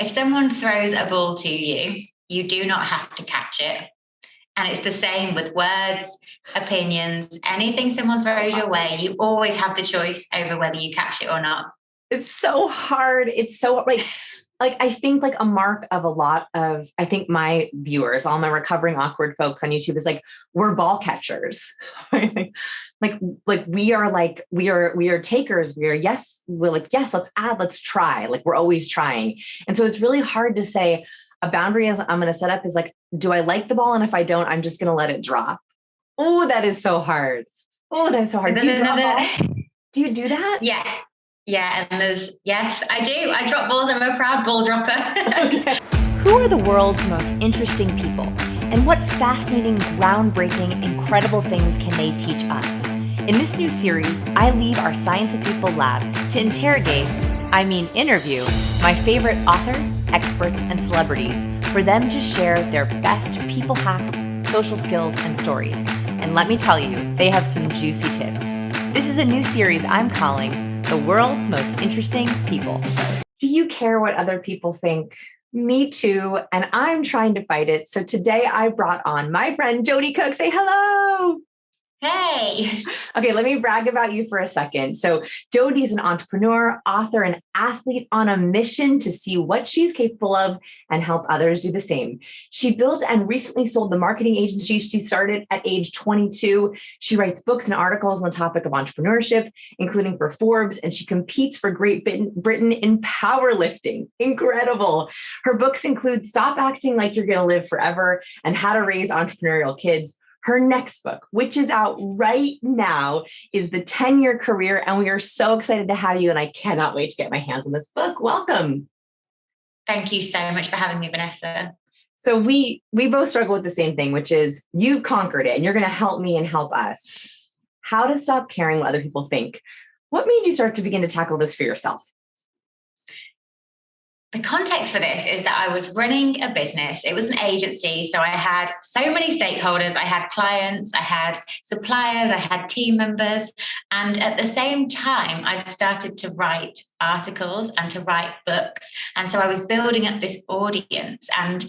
if someone throws a ball to you, you do not have to catch it. And it's the same with words, opinions, anything someone throws your way, you always have the choice over whether you catch it or not. It's so hard. It's so like I think like a mark of a lot of, I think my viewers, all my recovering awkward folks on YouTube is like, we're ball catchers. we are takers. We're like, yes, let's try. Like we're always trying. And so it's really hard to say a boundary as I'm going to set up is like, do I like the ball? And if I don't, I'm just going to let it drop. Oh, that is so hard. Oh, that's so hard. Do you drop balls? Do you do that? Yeah. Yeah, and yes, I do. I drop balls. I'm a proud ball dropper. Okay. Who are the world's most interesting people? And what fascinating, groundbreaking, incredible things can they teach us? In this new series, I leave our Science of People lab to interview my favorite authors, experts, and celebrities for them to share their best people hacks, social skills, and stories. And let me tell you, they have some juicy tips. This is a new series I'm calling The World's Most Interesting People. Do you care what other people think? Me too. And I'm trying to fight it. So today I brought on my friend, Jodie Cook. Say hello. Hey. Okay, let me brag about you for a second. So Jodie's an entrepreneur, author, and athlete on a mission to see what she's capable of and help others do the same. She built and recently sold the marketing agency she started at age 22. She writes books and articles on the topic of entrepreneurship, including for Forbes, and she competes for Great Britain in powerlifting. Incredible. Her books include Stop Acting Like You're Going to Live Forever and How to Raise Entrepreneurial Kids. Her next book, which is out right now, is The 10-Year Career. And we are so excited to have you. And I cannot wait to get my hands on this book. Welcome. Thank you so much for having me, Vanessa. So we both struggle with the same thing, which is you've conquered it and you're going to help me and help us. How to stop caring what other people think. What made you start to begin to tackle this for yourself? The context for this is that I was running a business. It was an agency. So I had so many stakeholders. I had clients, I had suppliers, I had team members. And at the same time, I'd started to write articles and to write books. And so I was building up this audience, and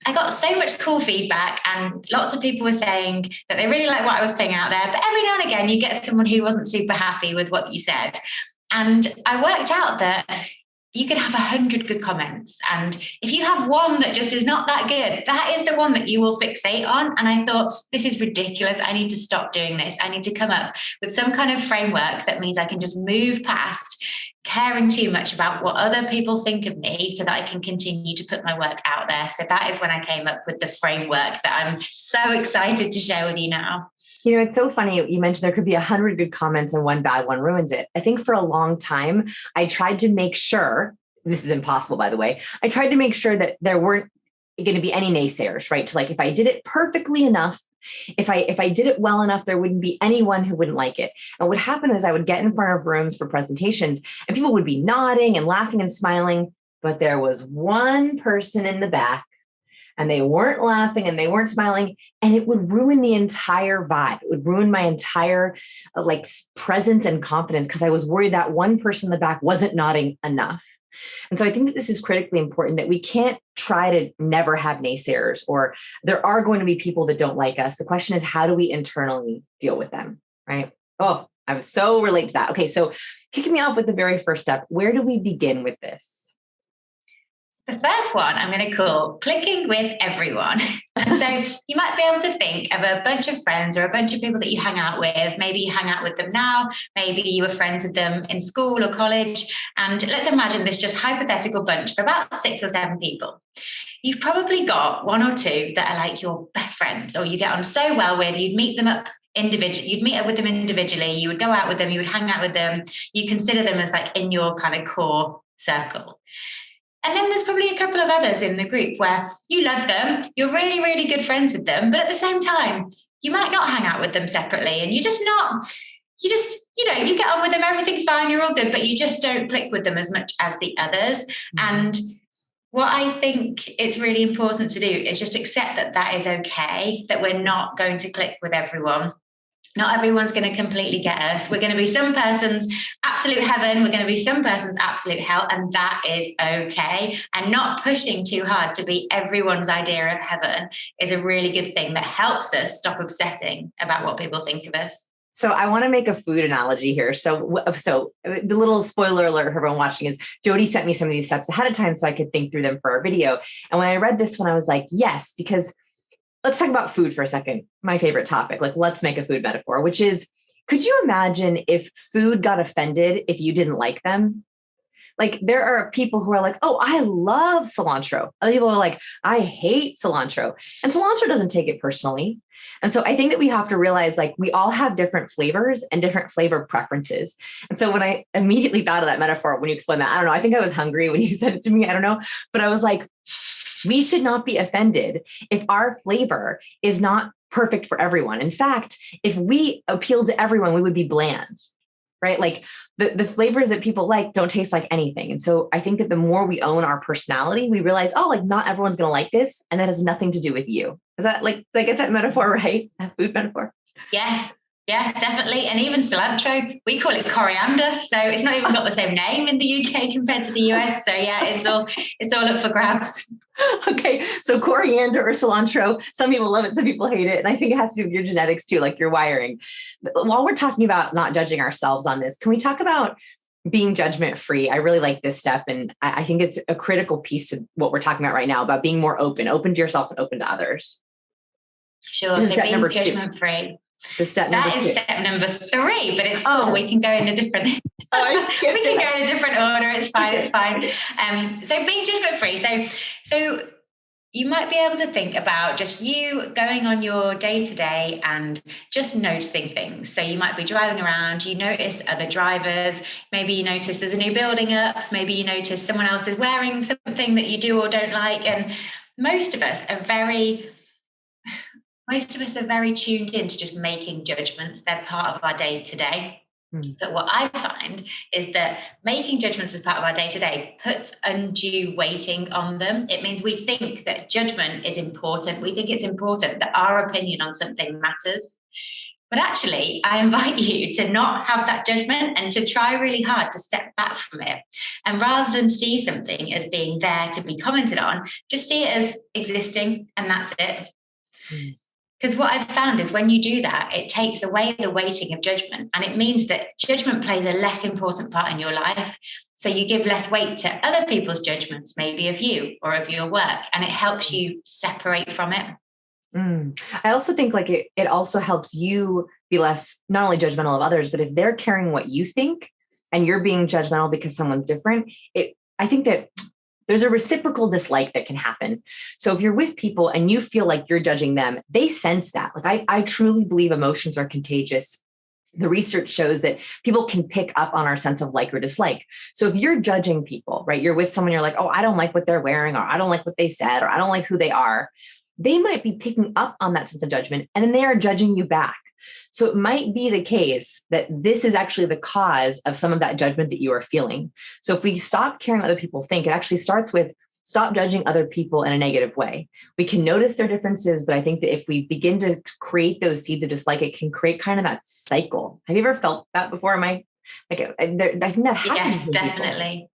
I got so much cool feedback, and lots of people were saying that they really liked what I was putting out there. But every now and again, you get someone who wasn't super happy with what you said. And I worked out that you could have 100 good comments. And if you have one that just is not that good, that is the one that you will fixate on. And I thought, this is ridiculous. I need to stop doing this. I need to come up with some kind of framework that means I can just move past caring too much about what other people think of me so that I can continue to put my work out there. So that is when I came up with the framework that I'm so excited to share with you now. You know, it's so funny. You mentioned there could be 100 good comments and one bad one ruins it. I think for a long time, I tried to make sure, this is impossible, by the way, I tried to make sure that there weren't going to be any naysayers, right? To like, if I did it perfectly enough, if I did it well enough, there wouldn't be anyone who wouldn't like it. And what happened is I would get in front of rooms for presentations and people would be nodding and laughing and smiling, but there was one person in the back and they weren't laughing and they weren't smiling, and it would ruin the entire vibe. It would ruin my entire presence and confidence because I was worried that one person in the back wasn't nodding enough. And so I think that this is critically important, that we can't try to never have naysayers, or there are going to be people that don't like us. The question is, how do we internally deal with them, right? Oh, I would so relate to that. Okay, so kicking me off with the very first step, where do we begin with this? The first one I'm going to call clicking with everyone. And so you might be able to think of a bunch of friends or a bunch of people that you hang out with. Maybe you hang out with them now. Maybe you were friends with them in school or college. And let's imagine this just hypothetical bunch of about 6 or 7 people. You've probably got 1 or 2 that are like your best friends, or you get on so well with. You'd meet them up individually. You'd meet up with them individually. You would go out with them. You would hang out with them. You consider them as like in your kind of core circle. And then there's probably a couple of others in the group where you love them, you're really, really good friends with them, but at the same time, you might not hang out with them separately, and you get on with them, everything's fine, you're all good, but you just don't click with them as much as the others. Mm-hmm. And what I think it's really important to do is just accept that that is okay, that we're not going to click with everyone. Not everyone's going to completely get us. We're going to be some person's absolute heaven. We're going to be some person's absolute hell. And that is okay. And not pushing too hard to be everyone's idea of heaven is a really good thing that helps us stop obsessing about what people think of us. So I want to make a food analogy here. So the little spoiler alert for everyone watching is Jodie sent me some of these steps ahead of time so I could think through them for our video. And when I read this one, I was like, yes, because let's talk about food for a second. My favorite topic, like let's make a food metaphor, which is, could you imagine if food got offended if you didn't like them? Like there are people who are like, oh, I love cilantro. Other people are like, I hate cilantro. And cilantro doesn't take it personally. And so I think that we have to realize like we all have different flavors and different flavor preferences. And so when I immediately thought of that metaphor, when you explained that, I don't know, I think I was hungry when you said it to me. I don't know. But I was like, we should not be offended if our flavor is not perfect for everyone. In fact, if we appealed to everyone, we would be bland, right? Like the flavors that people like don't taste like anything. And so I think that the more we own our personality, we realize, oh, like not everyone's going to like this. And that has nothing to do with you. Is that like, did I get that metaphor right? That food metaphor? Yes. Yeah, definitely. And even cilantro, we call it coriander. So it's not even got the same name in the UK compared to the US. So yeah, it's all up for grabs. Okay. So coriander or cilantro, some people love it, some people hate it. And I think it has to do with your genetics too, like your wiring. But while we're talking about not judging ourselves on this, can we talk about being judgment free? I really like this step. And I think it's a critical piece to what we're talking about right now about being more open to yourself and open to others. Sure. So being judgment free. So step number 3, but it's cool. We can go in a different. We can go in a different order. It's fine. It's fine. So being judgment free. So you might be able to think about just you going on your day to day and just noticing things. So you might be driving around. You notice other drivers. Maybe you notice there's a new building up. Maybe you notice someone else is wearing something that you do or don't like. And most of us are very tuned into just making judgments. They're part of our day to day. But what I find is that making judgments as part of our day to day puts undue weighting on them. It means we think that judgment is important. We think it's important that our opinion on something matters. But actually, I invite you to not have that judgment and to try really hard to step back from it. And rather than see something as being there to be commented on, just see it as existing, and that's it. Because what I've found is when you do that, it takes away the weighting of judgment. And it means that judgment plays a less important part in your life. So you give less weight to other people's judgments, maybe of you or of your work. And it helps you separate from it. I also think like it also helps you be less, not only judgmental of others, but if they're caring what you think and you're being judgmental because someone's different, I think that there's a reciprocal dislike that can happen. So if you're with people and you feel like you're judging them, they sense that. Like I truly believe emotions are contagious. The research shows that people can pick up on our sense of like or dislike. So if you're judging people, right, you're with someone, you're like, oh, I don't like what they're wearing, or I don't like what they said, or I don't like who they are. They might be picking up on that sense of judgment, and then they are judging you back. So it might be the case that this is actually the cause of some of that judgment that you are feeling. So if we stop caring what other people think, it actually starts with stop judging other people in a negative way. We can notice their differences, but I think that if we begin to create those seeds of dislike, it can create kind of that cycle. Have you ever felt that before? I think that happens. Yes, definitely. People.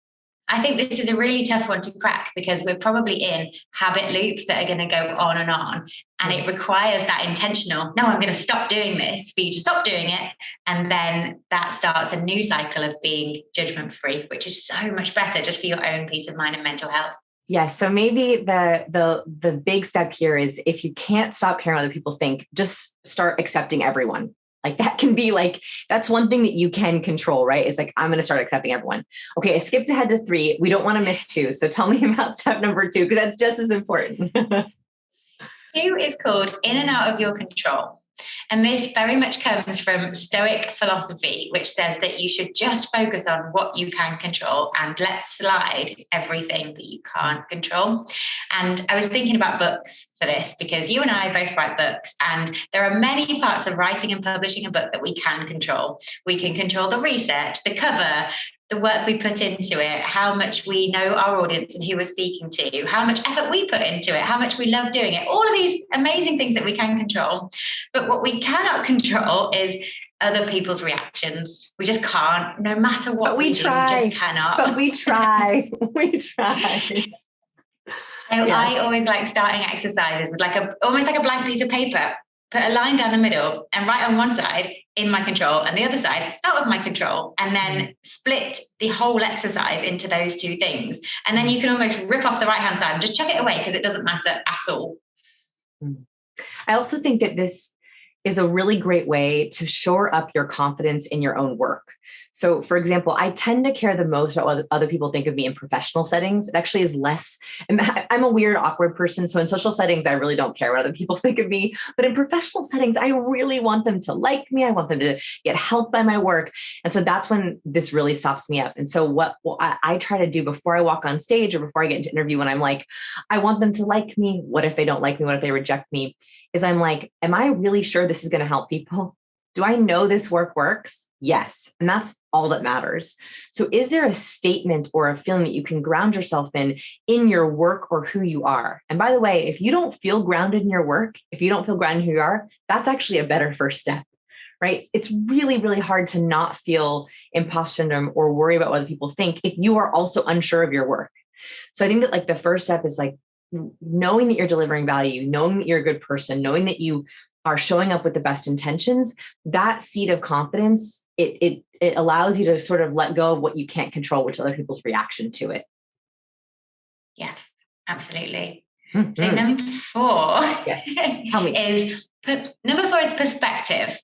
I think this is a really tough one to crack because we're probably in habit loops that are going to go on. And it requires that intentional, no, I'm going to stop doing this, for you to stop doing it. And then that starts a new cycle of being judgment free, which is so much better just for your own peace of mind and mental health. Yes. So maybe the big step here is if you can't stop caring what other people think, just start accepting everyone. Like that can be like, that's one thing that you can control, right? It's like, I'm going to start accepting everyone. Okay. I skipped ahead to 3. We don't want to miss 2. So tell me about step number 2, because that's just as important. 2 is called in and out of your control. And this very much comes from Stoic philosophy, which says that you should just focus on what you can control and let slide everything that you can't control. And I was thinking about books for this because you and I both write books, and there are many parts of writing and publishing a book that we can control. We can control the research, the cover, the work we put into it, how much we know our audience and who we're speaking to, how much effort we put into it, how much we love doing it, all of these amazing things that we can control. But what we cannot control is other people's reactions. We just can't, no matter what we try. Do, we just cannot. But we try. We try. So yes. I always like starting exercises with almost like a blank piece of paper, put a line down the middle and write on one side, in my control, and the other side, out of my control, and then split the whole exercise into those two things. And then you can almost rip off the right-hand side and just chuck it away because it doesn't matter at all. I also think that this is a really great way to shore up your confidence in your own work. So for example, I tend to care the most about what other people think of me in professional settings. It actually is less, I'm a weird, awkward person. So in social settings, I really don't care what other people think of me. But in professional settings, I really want them to like me. I want them to get helped by my work. And so that's when this really stops me up. And so what I try to do before I walk on stage or before I get into interview, when I'm like, I want them to like me. What if they don't like me? What if they reject me? Is I'm like, am I really sure this is going to help people? Do I know this work works? Yes. And that's all that matters. So is there a statement or a feeling that you can ground yourself in your work or who you are? And by the way, if you don't feel grounded in your work, if you don't feel grounded in who you are, that's actually a better first step, right? It's really, really hard to not feel imposter syndrome or worry about what other people think if you are also unsure of your work. So I think that like the first step is like knowing that you're delivering value, knowing that you're a good person, knowing that you are showing up with the best intentions. That seed of confidence, it allows you to sort of let go of what you can't control, which is other people's reaction to it. Yes, absolutely. Mm-hmm. So number 4 yes. Tell me. is perspective.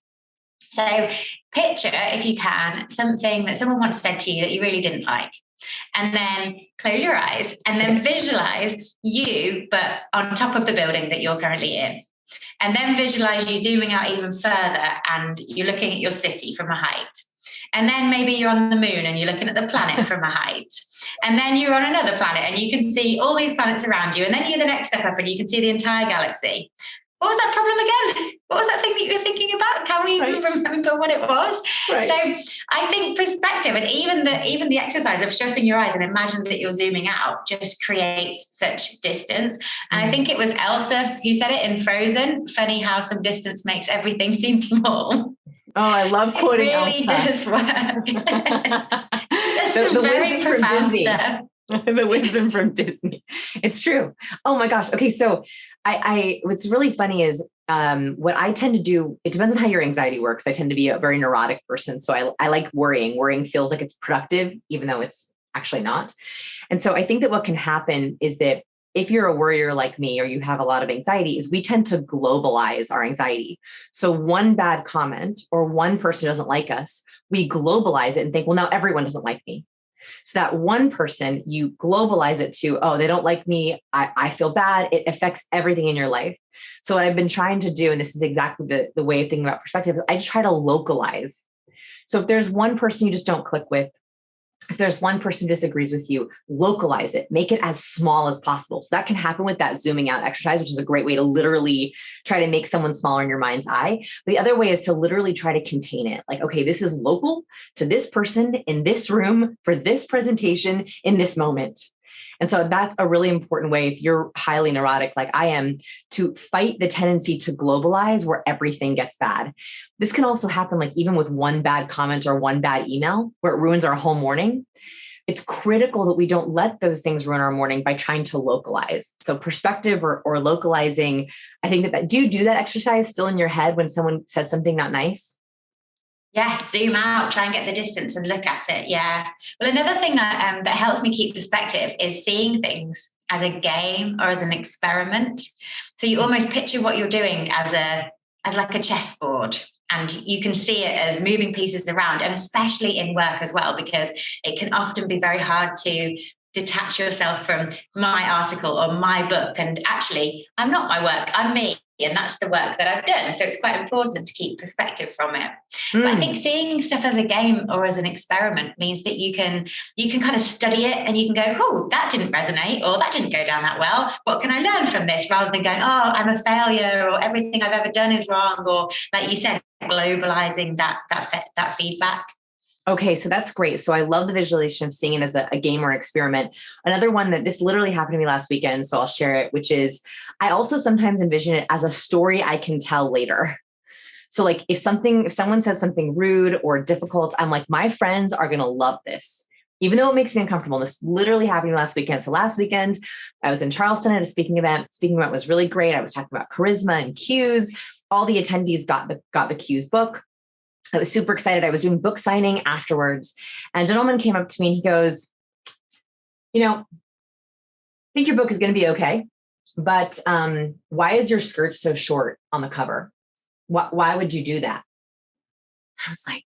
So picture, if you can, something that someone once said to you that you really didn't like. And then close your eyes and then visualize you, but on top of the building that you're currently in. And then visualize you zooming out even further and you're looking at your city from a height. And then maybe you're on the moon and you're looking at the planet from a height. And then you're on another planet and you can see all these planets around you. And then you're the next step up and you can see the entire galaxy. What was that problem again? What was that thing that you were thinking about? Can we even remember what it was? Right. So I think perspective and even the exercise of shutting your eyes and imagine that you're zooming out just creates such distance. And I think it was Elsa who said it in Frozen. Funny how some distance makes everything seem small. Oh, I love quoting It really does work. That's some very profound stuff. The wisdom from Disney. It's true. Oh my gosh. Okay. So what's really funny is what I tend to do, it depends on how your anxiety works. I tend to be a very neurotic person. So I like worrying. Worrying feels like it's productive, even though it's actually not. And so I think that what can happen is that if you're a worrier like me, or you have a lot of anxiety, is we tend to globalize our anxiety. So one bad comment or one person doesn't like us, we globalize it and think, well, now everyone doesn't like me. So that one person, you globalize it to, oh, they don't like me. I feel bad. It affects everything in your life. So what I've been trying to do, and this is exactly the way of thinking about perspective, is I just try to localize. So if there's one person you just don't click with, if there's one person who disagrees with you, localize it, make it as small as possible. So that can happen with that zooming out exercise, which is a great way to literally try to make someone smaller in your mind's eye. But the other way is to literally try to contain it. Like, okay, this is local to this person in this room for this presentation in this moment. And so that's a really important way, if you're highly neurotic like I am, to fight the tendency to globalize where everything gets bad. This can also happen like even with one bad comment or one bad email where it ruins our whole morning. It's critical that we don't let those things ruin our morning by trying to localize. So perspective or localizing, I think that do you do that exercise still in your head when someone says something not nice? Yes, zoom out, try and get the distance and look at it. Yeah. Well, another thing that helps me keep perspective is seeing things as a game or as an experiment. So you almost picture what you're doing as like a chessboard, and you can see it as moving pieces around, and especially in work as well, because it can often be very hard to detach yourself from my article or my book. And actually, I'm not my work, I'm me. And that's the work that I've done. So it's quite important to keep perspective from it. But I think seeing stuff as a game or as an experiment means that you can kind of study it and you can go, oh, that didn't resonate, or that didn't go down that well. What can I learn from this? Rather than going, oh, I'm a failure, or everything I've ever done is wrong. Or like you said, globalizing that feedback. Okay, so that's great. So I love the visualization of seeing it as a game or experiment. Another one that this literally happened to me last weekend, so I'll share it, which is I also sometimes envision it as a story I can tell later. So like if someone says something rude or difficult, I'm like, my friends are going to love this, even though it makes me uncomfortable. This literally happened last weekend. So last weekend I was in Charleston at a speaking event. Speaking event was really great. I was talking about charisma and cues. All the attendees got the cues book. I was super excited. I was doing book signing afterwards. And a gentleman came up to me and he goes, I think your book is going to be okay, but why is your skirt so short on the cover? Why would you do that? I was like,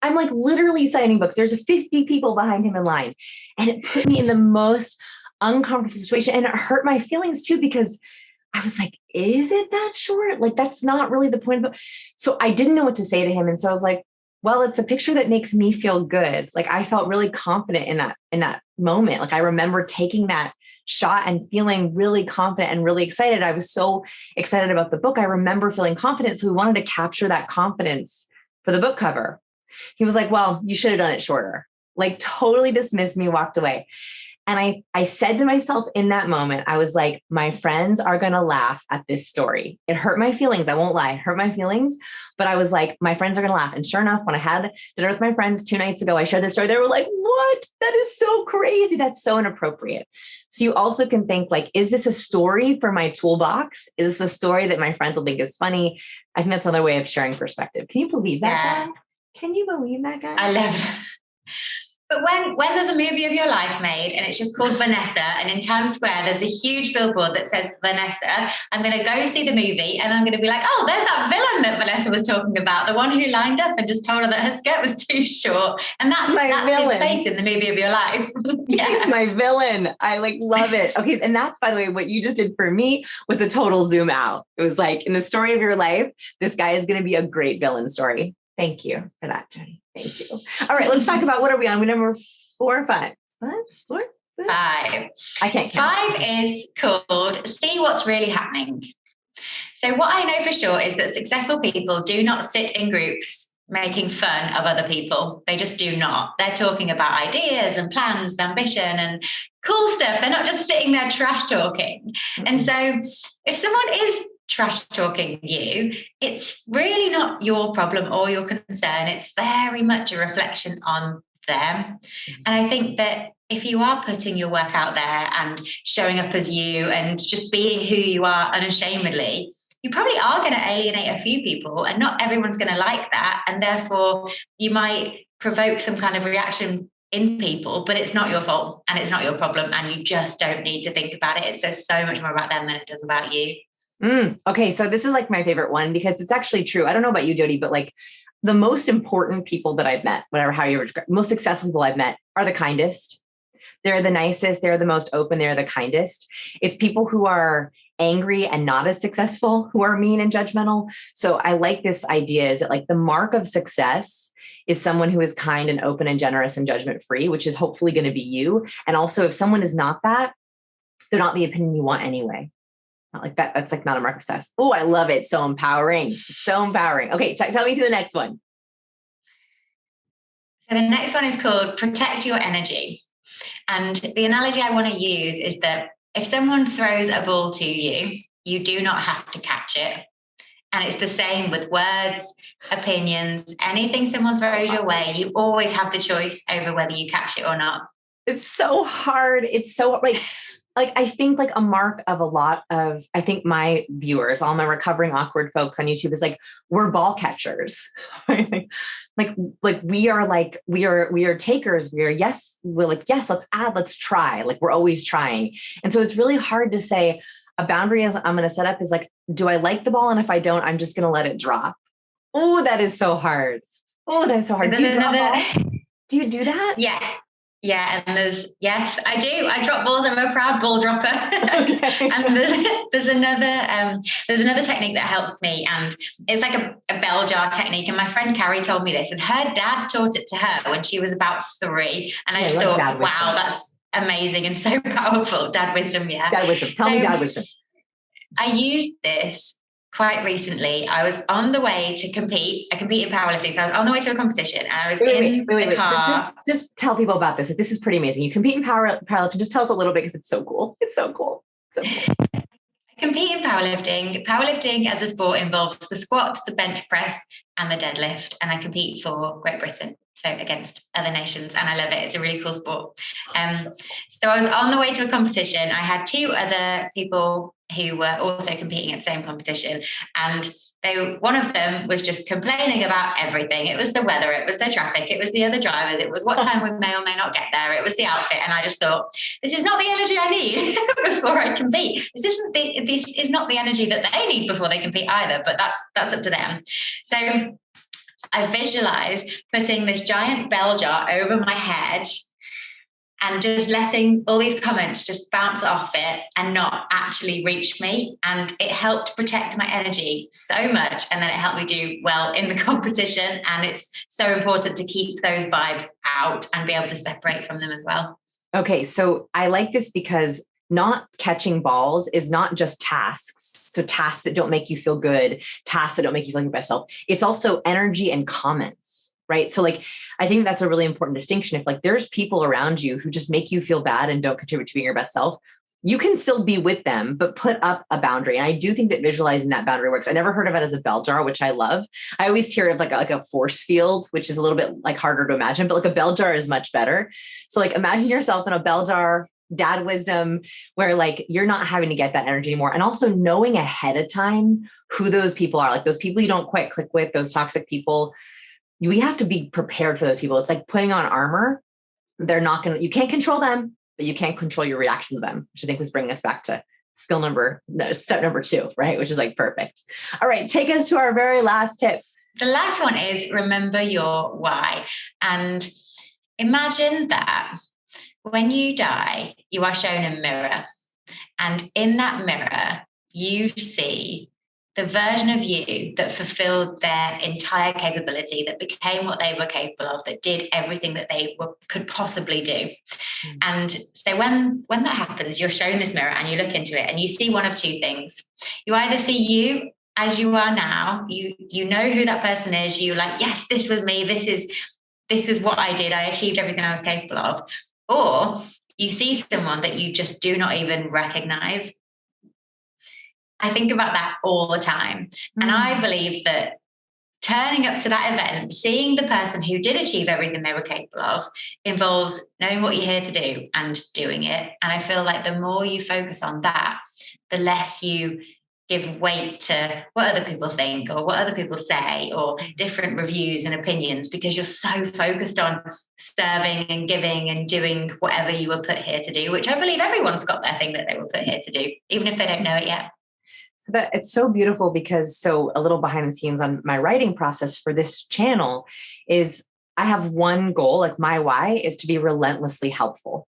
I'm like literally signing books. There's 50 people behind him in line. And it put me in the most uncomfortable situation. And it hurt my feelings too, because I was like, is it that short? Like, that's not really the point of it. So I didn't know what to say to him. And so I was like, well, it's a picture that makes me feel good. Like I felt really confident in that moment. Like I remember taking that shot and feeling really confident and really excited. I was so excited about the book. I remember feeling confident. So we wanted to capture that confidence for the book cover. He was like, well, you should have done it shorter. Like totally dismissed me, walked away. And I said to myself in that moment, I was like, my friends are going to laugh at this story. It hurt my feelings. I won't lie. It hurt my feelings. But I was like, my friends are going to laugh. And sure enough, when I had dinner with my friends 2 nights ago, I shared this story. They were like, what? That is so crazy. That's so inappropriate. So you also can think like, is this a story for my toolbox? Is this a story that my friends will think is funny? I think that's another way of sharing perspective. Can you believe that, guy? Can you believe that, guy? I love that. But when there's a movie of your life made and it's just called Vanessa, and in Times Square there's a huge billboard that says Vanessa, I'm going to go see the movie and I'm going to be like, oh, there's that villain that Vanessa was talking about, the one who lined up and just told her that her skirt was too short. And that's his face in the movie of your life. Yeah. He's my villain. I love it. Okay. And that's, by the way, what you just did for me was a total zoom out. It was like, in the story of your life, this guy is going to be a great villain story. Thank you for that, Jodie. Thank you. All right, let's talk about, what are we on? We're number 4 or 5? 5? 5. I can't count. 5 is called See What's Really Happening. So what I know for sure is that successful people do not sit in groups making fun of other people. They just do not. They're talking about ideas and plans and ambition and cool stuff. They're not just sitting there trash talking. Mm-hmm. And so if someone is trash talking you, it's really not your problem or your concern. It's very much a reflection on them. And I think that if you are putting your work out there and showing up as you and just being who you are unashamedly, you probably are going to alienate a few people, and not everyone's going to like that. And therefore you might provoke some kind of reaction in people, but it's not your fault and it's not your problem. And you just don't need to think about it. It says so much more about them than it does about you. Okay. So this is like my favorite one, because it's actually true. I don't know about you, Jodie, but like the most important people that I've met, how you describe, most successful people I've met are the kindest. They're the nicest. They're the most open. They're the kindest. It's people who are angry and not as successful, who are mean and judgmental. So I like this idea is that like the mark of success is someone who is kind and open and generous and judgment free, which is hopefully going to be you. And also if someone is not that, they're not the opinion you want anyway. Not like that. That's like not a mark of success. Oh, I love it. So empowering. So empowering. Okay. Tell me to the next one. So the next one is called Protect Your Energy. And the analogy I want to use is that if someone throws a ball to you, you do not have to catch it. And it's the same with words, opinions, anything someone throws your way, you always have the choice over whether you catch it or not. It's so hard. It's so like I think like a mark of a lot of, I think my viewers, all my recovering awkward folks on YouTube is like, we're ball catchers. like we are takers. We're yes, let's add, let's try. Like we're always trying. And so it's really hard to say a boundary as I'm going to set up is like, do I like the ball? And if I don't, I'm just going to let it drop. Oh, that is so hard. Oh, that's so hard. Do you drop balls? Do you do that? Yeah, and yes, I do. I drop balls. I'm a proud ball dropper. Okay. And there's another technique that helps me, and it's like a bell jar technique. And my friend Carrie told me this, and her dad taught it to her when she was about 3. And I just thought, wow, that's amazing and so powerful. Dad wisdom, yeah. Dad wisdom. Tell me dad wisdom. I used this quite recently, I was on the way to compete. I compete in powerlifting. So I was on the way to a competition and I was wait, in the car. Just tell people about this. This is pretty amazing. You compete in powerlifting. Just tell us a little bit because it's so cool. It's so cool. So cool. I compete in powerlifting. Powerlifting as a sport involves the squat, the bench press, and the deadlift. And I compete for Great Britain, so against other nations, and I love it. It's a really cool sport. So I was on the way to a competition. I had two other people who were also competing at the same competition, and one of them was just complaining about everything. It was the weather, it was the traffic, it was the other drivers, it was what time we may or may not get there, it was the outfit, and I just thought, this is not the energy I need before I compete. This is not the energy that they need before they compete either. But that's up to them. So I visualized putting this giant bell jar over my head and just letting all these comments just bounce off it and not actually reach me. And it helped protect my energy so much. And then it helped me do well in the competition. And it's so important to keep those vibes out and be able to separate from them as well. Okay, so I like this because not catching balls is not just tasks. So tasks that don't make you feel good, tasks that don't make you feel like your best self. It's also energy and comments, right? So like, I think that's a really important distinction. If like there's people around you who just make you feel bad and don't contribute to being your best self, you can still be with them, but put up a boundary. And I do think that visualizing that boundary works. I never heard of it as a bell jar, which I love. I always hear of like a force field, which is a little bit like harder to imagine, but like a bell jar is much better. So like imagine yourself in a bell jar, dad wisdom, where like you're not having to get that energy anymore. And also knowing ahead of time who those people are, like those people you don't quite click with, those toxic people. We have to be prepared for those people. It's like putting on armor. You can't control them, but you can't control your reaction to them, which I think was bringing us back to step number 2, right? Which is like perfect. All right, take us to our very last tip. The last one is remember your why. And imagine that when you die, you are shown a mirror. And in that mirror, you see the version of you that fulfilled their entire capability, that became what they were capable of, that did everything that they could possibly do. And so when that happens, you're shown this mirror and you look into it and you see one of two things. You either see you as you are now, you know who that person is, you're like, yes, this was me, this was what I did, I achieved everything I was capable of. Or you see someone that you just do not even recognize. I think about that all the time. And I believe that turning up to that event, seeing the person who did achieve everything they were capable of, involves knowing what you're here to do and doing it. And I feel like the more you focus on that, the less you give weight to what other people think or what other people say or different reviews and opinions, because you're so focused on serving and giving and doing whatever you were put here to do, which I believe everyone's got their thing that they were put here to do, even if they don't know it yet. So that it's so beautiful because a little behind the scenes on my writing process for this channel is I have one goal, like my why is to be relentlessly helpful.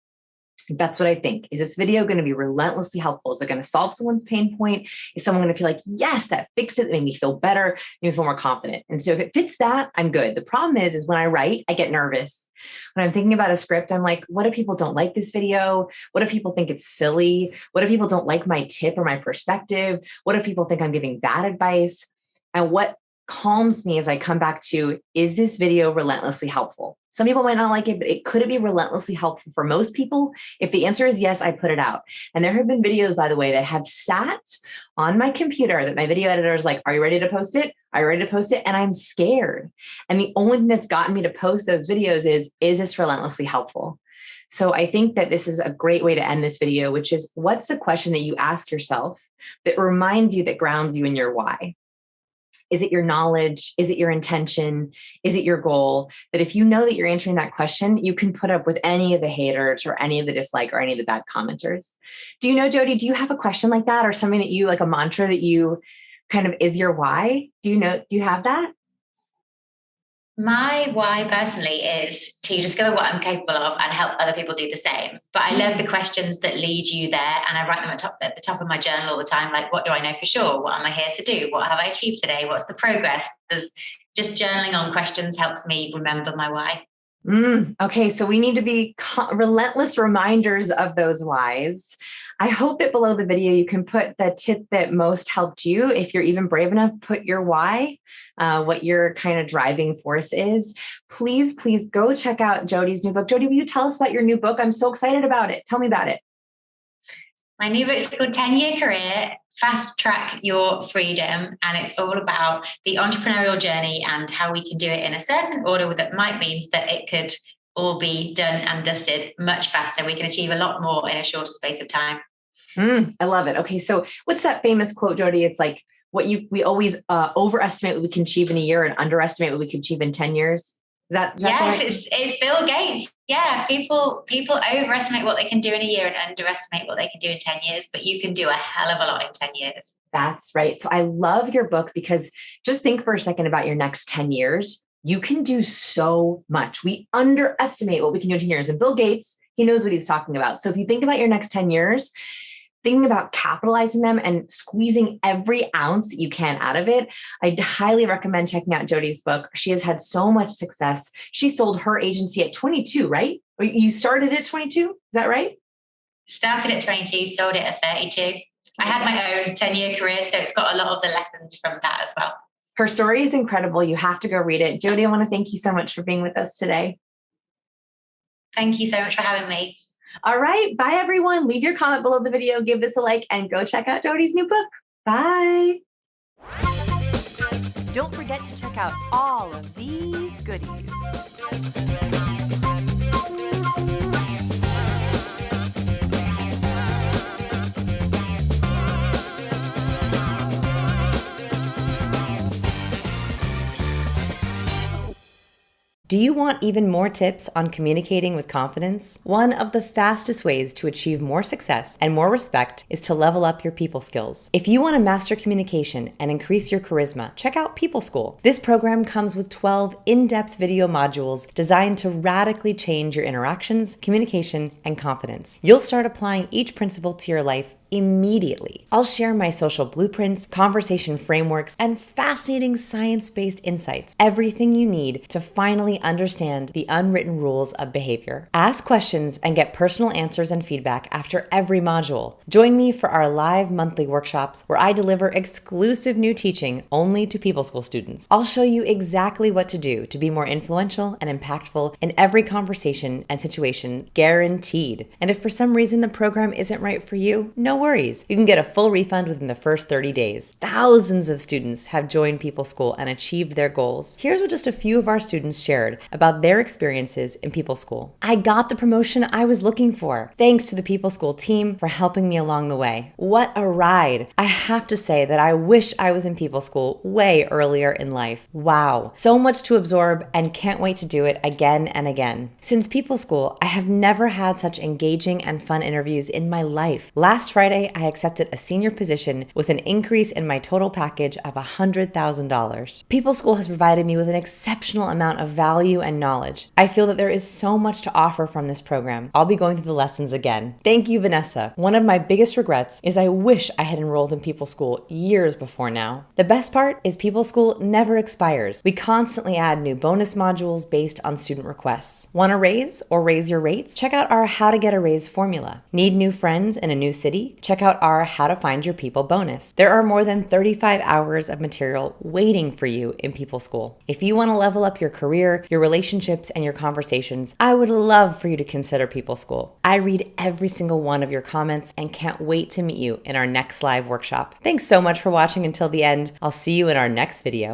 That's what I think. Is this video going to be relentlessly helpful? Is it going to solve someone's pain point? Is someone going to feel like, yes, that fixed it, made me feel better, made me feel more confident? And so if it fits that, I'm good. The problem is when I write, I get nervous. When I'm thinking about a script, I'm like, what if people don't like this video? What if people think it's silly? What if people don't like my tip or my perspective? What if people think I'm giving bad advice? And what calms me as I come back to, is this video relentlessly helpful? Some people might not like it, but could it be relentlessly helpful for most people? If the answer is yes, I put it out. And there have been videos, by the way, that have sat on my computer that my video editor is like, are you ready to post it? Are you ready to post it? And I'm scared. And the only thing that's gotten me to post those videos is this relentlessly helpful? So I think that this is a great way to end this video, which is, what's the question that you ask yourself that reminds you, that grounds you in your why? Is it your knowledge? Is it your intention? Is it your goal? That if you know that you're answering that question, you can put up with any of the haters or any of the dislike or any of the bad commenters. Do you know, Jodie, do you have a question like that or something that you, like a mantra that you kind of is your why? Do you have that? My why personally is to discover what I'm capable of and help other people do the same. But I love the questions that lead you there. And I write them at the top of my journal all the time. Like, what do I know for sure? What am I here to do? What have I achieved today? What's the progress? Just journaling on questions helps me remember my why. Okay, so we need to be relentless reminders of those whys. I hope that below the video you can put the tip that most helped you. If you're even brave enough, put your why, what your kind of driving force is. Please, please go check out Jodie's new book. Jodie, will you tell us about your new book? I'm so excited about it. Tell me about it. My new book is called 10-Year Career, Fast Track Your Freedom. And it's all about the entrepreneurial journey and how we can do it in a certain order that might mean that it could all be done and dusted much faster. We can achieve a lot more in a shorter space of time. I love it. Okay, so what's that famous quote, Jodie? It's like we always overestimate what we can achieve in a year and underestimate what we can achieve in 10 years. Is that yes, correct? it's Bill Gates. Yeah, people overestimate what they can do in a year and underestimate what they can do in 10 years, but you can do a hell of a lot in 10 years. That's right. So I love your book because just think for a second about your next 10 years. You can do so much. We underestimate what we can do in 10 years. And Bill Gates, he knows what he's talking about. So if you think about your next 10 years, thinking about capitalizing them and squeezing every ounce that you can out of it, I'd highly recommend checking out Jodie's book. She has had so much success. She sold her agency at 22, right? Or you started at 22? Is that right? Started at 22, sold it at 32. I had my own 10-year career, so it's got a lot of the lessons from that as well. Her story is incredible. You have to go read it. Jodie, I want to thank you so much for being with us today. Thank you so much for having me. All right. Bye, everyone. Leave your comment below the video, give this a like, and go check out Jodie's new book. Bye. Don't forget to check out all of these goodies. Do you want even more tips on communicating with confidence? One of the fastest ways to achieve more success and more respect is to level up your people skills. If you want to master communication and increase your charisma, check out People School. This program comes with 12 in-depth video modules designed to radically change your interactions, communication, and confidence. You'll start applying each principle to your life immediately. I'll share my social blueprints, conversation frameworks, and fascinating science-based insights. Everything you need to finally understand the unwritten rules of behavior. Ask questions and get personal answers and feedback after every module. Join me for our live monthly workshops where I deliver exclusive new teaching only to People School students. I'll show you exactly what to do to be more influential and impactful in every conversation and situation, guaranteed. And if for some reason the program isn't right for you, no worries. You can get a full refund within the first 30 days. Thousands of students have joined People School and achieved their goals. Here's what just a few of our students shared about their experiences in People School. I got the promotion I was looking for. Thanks to the People School team for helping me along the way. What a ride. I have to say that I wish I was in People School way earlier in life. Wow. So much to absorb and can't wait to do it again and again. Since People School, I have never had such engaging and fun interviews in my life. Last Friday, I accepted a senior position with an increase in my total package of $100,000. People School has provided me with an exceptional amount of value and knowledge. I feel that there is so much to offer from this program. I'll be going through the lessons again. Thank you, Vanessa. One of my biggest regrets is I wish I had enrolled in People School years before now. The best part is People School never expires. We constantly add new bonus modules based on student requests. Want a raise or raise your rates? Check out our How to Get a Raise formula. Need new friends in a new city? Check out our How to Find Your People bonus. There are more than 35 hours of material waiting for you in People School. If you want to level up your career, your relationships, and your conversations, I would love for you to consider People School. I read every single one of your comments and can't wait to meet you in our next live workshop. Thanks so much for watching until the end. I'll see you in our next video.